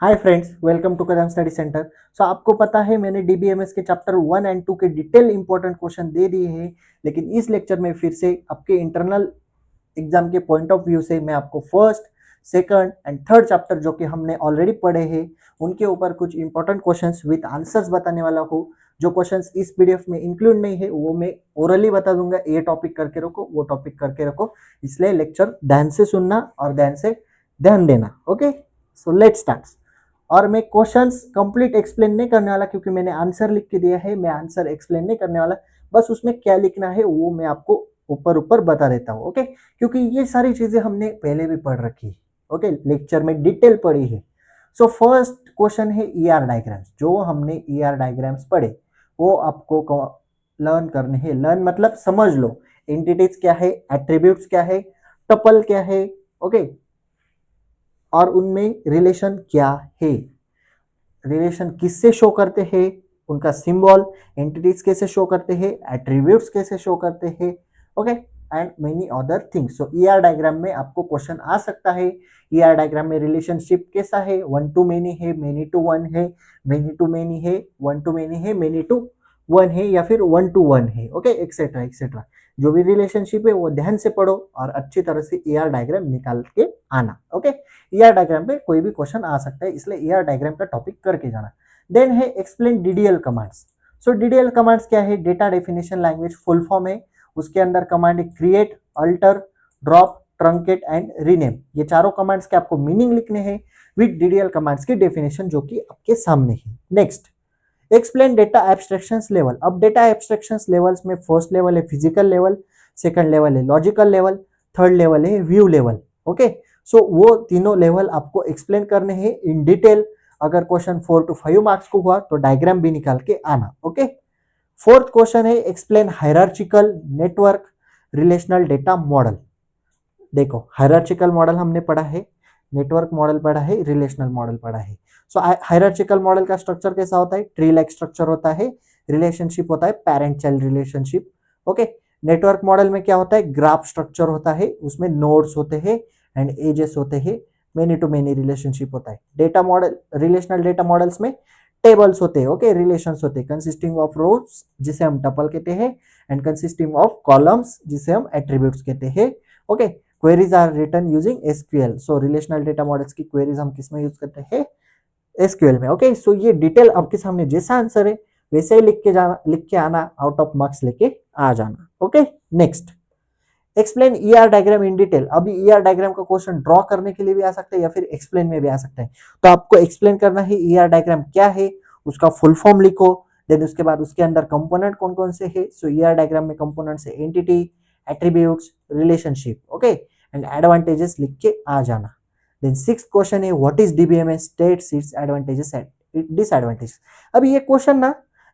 Hi friends, welcome to Kadam study centre. So आपको पता है मैंने डीबीएमएस के चैप्टर 1 एंड 2 के डिटेल इंपॉर्टेंट क्वेश्चन दे दिए हैं, लेकिन इस लेक्चर में फिर से आपके इंटरनल एग्जाम के पॉइंट ऑफ व्यू से मैं आपको first, second and third chapter जो कि हमने ऑलरेडी पढ़े हैं उनके ऊपर कुछ इंपॉर्टेंट क्वेश्चंस विद आंसर्स बताने वाला हूँ। जो क्वेश्चंस इस पीडीएफ में इंक्लूड नहीं है वो मैं ओरली बता दूंगा। ये टॉपिक करके रखो, वो टॉपिक करके रखो, इसलिए लेक्चर ध्यान से सुनना और ध्यान से ध्यान देना। Okay, so let's start. और मैं क्वेश्चंस कंप्लीट एक्सप्लेन नहीं करने वाला क्योंकि मैंने आंसर लिख के दिया है। मैं आंसर एक्सप्लेन नहीं करने वाला, बस उसमें क्या लिखना है वो मैं आपको ऊपर ऊपर बता देता हूँ। ओके, क्योंकि ये सारी चीजें हमने पहले भी पढ़ रखी है। ओके, लेक्चर में डिटेल पढ़ी है। सो फर्स्ट क्वेश्चन है ईआर डायग्राम्स। जो हमने ईआर डायग्राम्स पढ़े वो आपको लर्न करने हैं। लर्न मतलब समझ लो, एंटिटीज क्या है, एट्रीब्यूट्स क्या है, टपल क्या है, ओके, और उनमें रिलेशन क्या है, रिलेशन किससे शो करते हैं, उनका सिंबल, एंटिटीज कैसे शो करते हैं, एट्रीब्यूट्स कैसे शो करते हैं, okay, and many other things. So ER diagram में आपको क्वेश्चन आ सकता है। ईआर डायग्राम में रिलेशनशिप कैसा है, वन टू मेनी है, मेनी टू वन है, मेनी टू मेनी है, वन टू मेनी है, मेनी टू वन है, या फिर वन टू वन है, ओके, एक्सेट्रा एक्सेट्रा। जो भी रिलेशनशिप है वो ध्यान से पढ़ो और अच्छी तरह से ईआर डायग्राम निकाल के आना। ओके, ईआर डायग्राम पे कोई भी क्वेश्चन आ सकता है, इसलिए ईआर डायग्राम का टॉपिक करके जाना। देन है एक्सप्लेन डीडीएल कमांड्स। सो डीडीएल कमांड्स क्या है, data definition language full form है। उसके अंदर कमांड है create, alter, drop, truncate and rename. ये चारों कमांड्स के आपको मीनिंग लिखने हैं विद डीडीएल कमांड्स की डेफिनेशन जो कि आपके सामने है। Next, explain data abstractions level. अब डेटा एब्स्ट्रैक्शंस लेवल्स में फर्स्ट लेवल है फिजिकल लेवल, सेकंड लेवल है लॉजिकल लेवल, थर्ड लेवल है व्यू लेवल। ओके, सो वो तीनों लेवल आपको एक्सप्लेन करने हैं इन डिटेल। अगर क्वेश्चन 4 to 5 मार्क्स को हुआ तो डायग्राम भी निकाल के आना। ओके, फोर्थ क्वेश्चन है explain hierarchical network relational data model. देखो, हायरार्चिकल मॉडल हमने पढ़ा है, नेटवर्क मॉडल पढ़ा है, रिलेशनल मॉडल पढ़ा है। सो हायरार्चिकल मॉडल का स्ट्रक्चर कैसा होता है, ट्री लाइक स्ट्रक्चर होता है, रिलेशनशिप होता है parent child relationship. Okay, network model में क्या होता है, ग्राफ स्ट्रक्चर होता है, उसमें नोड्स होते हैं एंड एजेस होते हैं, मेनी टू मेनी रिलेशनशिप होता है। Data model, relational data models में टेबल्स होते हैं, ओके, रिलेशंस होते हैं कंसिस्टिंग ऑफ रोज जिसे हम टपल कहते हैं एंड कंसिस्टिंग ऑफ कॉलम्स जिसे हम एट्रीब्यूट्स कहते हैं। Okay, queries are written using SQL. So relational data models की क्वेरीज हम किस में यूज करते हैं, एसक्यूएल में। ओके, सो ये डिटेल आपके सामने जैसा आंसर है वैसे ही लिख के जाना, लिख के आना, आउट ऑफ मार्क्स लेके आ जाना। Okay, next, explain ER diagram in detail. अभी ईआर डायग्राम का क्वेश्चन ड्रॉ करने के लिए भी आ सकता है या फिर एक्सप्लेन में भी आ सकता है। तो आपको एक्सप्लेन करना है ईआर डायग्राम क्या है, उसका फुल फॉर्म लिखो। देन उसके बाद उसके अंदर कंपोनेंट कौन कौन से है। सो ईआर डायग्राम में कंपोनेंट्स है entity, attributes, relationship, okay, and advantages लिख के आ जाना। देन सिक्स क्वेश्चन है what is DBMS, states its advantages and disadvantages. अभी ये क्वेश्चन ना,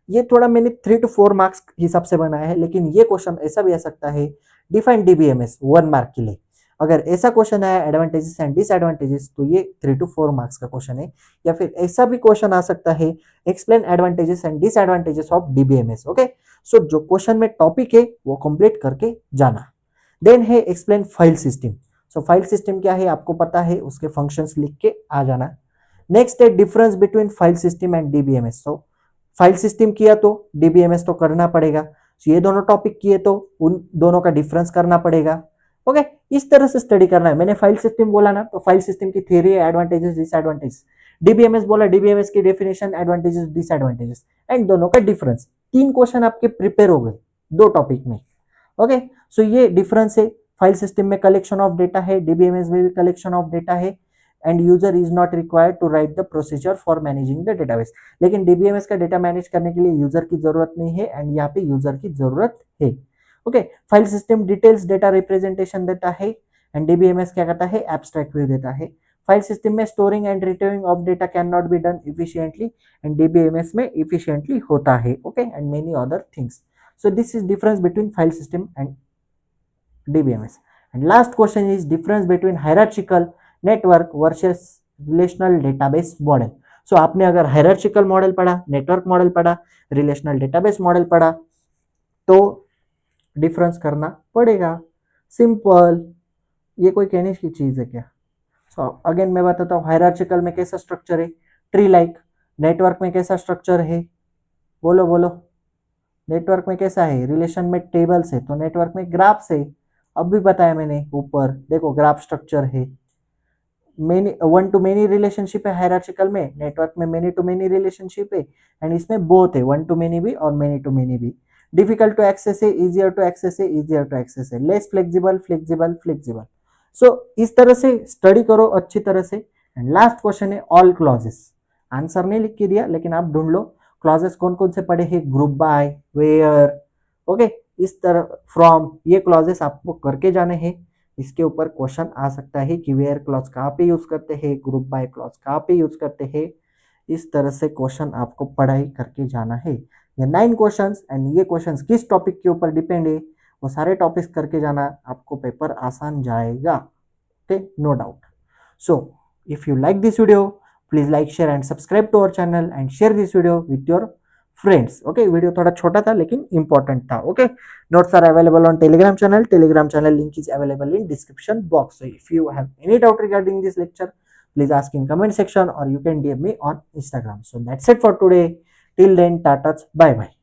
ये थोड़ा मैंने 3 to 4 मार्क्स हिसाब से बनाया है, लेकिन ये क्वेश्चन ऐसा भी आ सकता है डिफाइन डीबीएमएस 1 मार्क के लिए। अगर ऐसा क्वेश्चन आया एडवांटेजेस एंड डिसएडवांटेजेस तो ये 3 to 4 मार्क्स का क्वेश्चन है। या फिर ऐसा भी क्वेश्चन आ सकता है explain advantages and disadvantages of DBMS. Okay, so जो क्वेश्चन में टॉपिक है वो कंप्लीट करके जाना। देन है एक्सप्लेन फाइल सिस्टम। सो फाइल सिस्टम क्या है आपको पता है, उसके फंक्शंस लिख के आ जाना। नेक्स्ट है difference between file system and DBMS. So file system किया तो डीबीएमएस तो करना पड़ेगा। तो ये दोनों टॉपिक किए तो उन दोनों का डिफरेंस करना पड़ेगा। ओके, इस तरह से स्टडी करना है। मैंने फाइल सिस्टम बोला ना, तो फाइल सिस्टम की थ्योरी है एडवांटेजेस डिसएडवांटेजेस। डीबीएमएस बोला, डीबीएमएस की डेफिनेशन, एडवांटेजेस डिसएडवांटेजेस एंड दोनों का डिफरेंस। 3 क्वेश्चन आपके प्रिपेयर हो गए 2 टॉपिक में। ओके, सो ये डिफरेंस है। फाइल सिस्टम में कलेक्शन ऑफ डेटा है, डीबीएमएस में भी कलेक्शन ऑफ डेटा है and user is not required to write the procedure for managing the database. लेकिन डीबीएमएस का डेटा मैनेज करने के लिए यूजर की जरूरत नहीं है एंड यहाँ पे यूजर की जरूरत है। Okay, file system details data representation देता है एंड डीबीएमएस क्या करता है, एब्स्ट्रैक्ट व्यू देता है। फाइल सिस्टम में storing and retrieving of data can not be done efficiently and DBMS में इफिशिएंटली होता है। Okay, and many other things. So this is difference between file system and DBMS. And last question is difference between hierarchical network versus relational database model. So आपने अगर hierarchical model पढ़ा, network model पढ़ा, relational database model पढ़ा तो difference करना पड़ेगा। Simple, ये कोई कहने की चीज है क्या? सो अगेन मैं बताता हूँ हायरार्चिकल में कैसा स्ट्रक्चर है, ट्री लाइक। नेटवर्क में कैसा स्ट्रक्चर है, बोलो बोलो। नेटवर्क में कैसा है, रिलेशन में टेबल्स है, तो नेटवर्क में ग्राफ्स है। अब भी बताया मैंने ऊपर, देखो ग्राफ स्ट्रक्चर है। Many one two many relationship है हायरार्चिकल में, नेटवर्क में मेनी टू मेनी रिलेशनशिप है, एंड इसमें बोथ है, वन टू मेनी भी और मेनी टू मेनी भी। डिफिकल्ट टू एक्सेस है, इजियर टू एक्सेस है, इजियर टू एक्सेस है, लेस फ्लेक्सिबल, फ्लेक्सिबल, फ्लेक्सिबल। सो इस तरह से स्टडी करो अच्छी तरह से। एंड लास्ट क्वेश्चन है ऑल क्लॉजेस। आंसर नहीं लिख के दिया, लेकिन आप ढूंढ लो क्लॉजेस कौन कौन से पड़े हैं, ग्रुप बाय, वेयर, ओके, इस तरह फ्रॉम, ये क्लॉजेस आपको करके जाने हैं। इसके ऊपर क्वेश्चन आ सकता है कि वेयर क्लॉज कहाँ पे यूज करते हैं, ग्रुप बाय क्लॉज कहाँ पे यूज करते हैं। इस तरह से क्वेश्चन आपको पढ़ाई करके जाना है। ये 9 क्वेश्चंस, एंड ये क्वेश्चंस किस टॉपिक के ऊपर डिपेंड है, वो सारे टॉपिक्स करके जाना, आपको पेपर आसान जाएगा। Okay, no doubt. So if you like this video, please like, share and subscribe to our channel and share this video with your friends. Okay, video थोड़ा छोटा था लेकिन इंपॉर्टेंट था. Okay, notes are available on Telegram channel. Telegram channel link is available in description box. So if you have any doubt regarding this lecture, please ask in comment section or you can DM me on Instagram. So that's it for today. Till then, tata, bye bye.